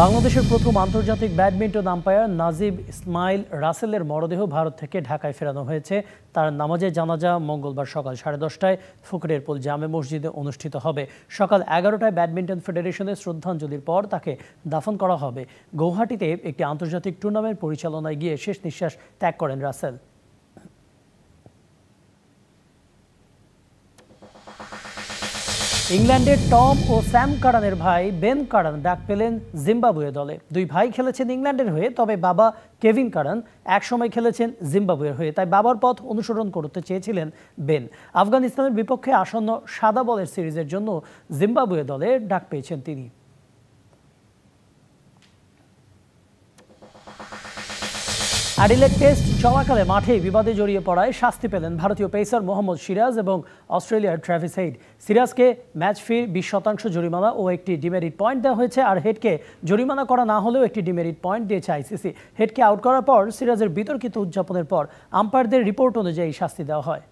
বাংলাদেশের প্রথম আন্তর্জাতিক ব্যাডমিন্টন আম্পায়ার নাজিব ইসমাইল রাসেলের মরদেহ ভারত থেকে ঢাকায় ফেরানো হয়েছে। তার নামাজে জানাজা মঙ্গলবার সকাল 10:30টায় ফকিরেরপুল জামে মসজিদে অনুষ্ঠিত হবে। সকাল 11টায় ব্যাডমিন্টন ফেডারেশনের শ্রদ্ধাঞ্জলির পর তাকে দাফন করা হবে। গৌহাটিতে একটি আন্তর্জাতিক টুর্নামেন্ট পরিচালনায় গিয়ে শেষ নিঃশ্বাস ত্যাগ করেন রাসেল। ইংল্যান্ডের টম ও স্যাম কারানের ভাই বেন কারান ডাক পেলেন জিম্বাবুয়ে দলে। দুই ভাই খেলেছেন ইংল্যান্ডের হয়ে, তবে বাবা কেভিন কারান একসময় খেলেছেন জিম্বাবুয়ের হয়ে, তাই বাবার পথ অনুসরণ করতে চেয়েছিলেন বেন। আফগানিস্তানের বিপক্ষে আসন্ন সাদা বলের সিরিজের জন্য জিম্বাবুয়ে দলে ডাক পেয়েছেন তিনি। অ্যাডিলেড টেস্ট চলাকালে মাঠে বিবাদে জড়িয়ে পড়ায় শাস্তি পেলেন ভারতীয় পেসার মোহাম্মদ সিরাজ এবং অস্ট্রেলিয়ার ট্র্যাভিস হেড। সিরাজকে ম্যাচ ফির 20% জরিমানা ও একটি ডিমেরিট পয়েন্ট দেওয়া হয়েছে, আর হেডকে জরিমানা করা না হলেও একটি ডিমেরিট পয়েন্ট দিয়েছে আইসিসি। হেডকে আউট করার পর সিরাজের বিতর্কিত উদযাপনের পর আম্পায়ারদের রিপোর্ট অনুযায়ী শাস্তি দেওয়া হয়।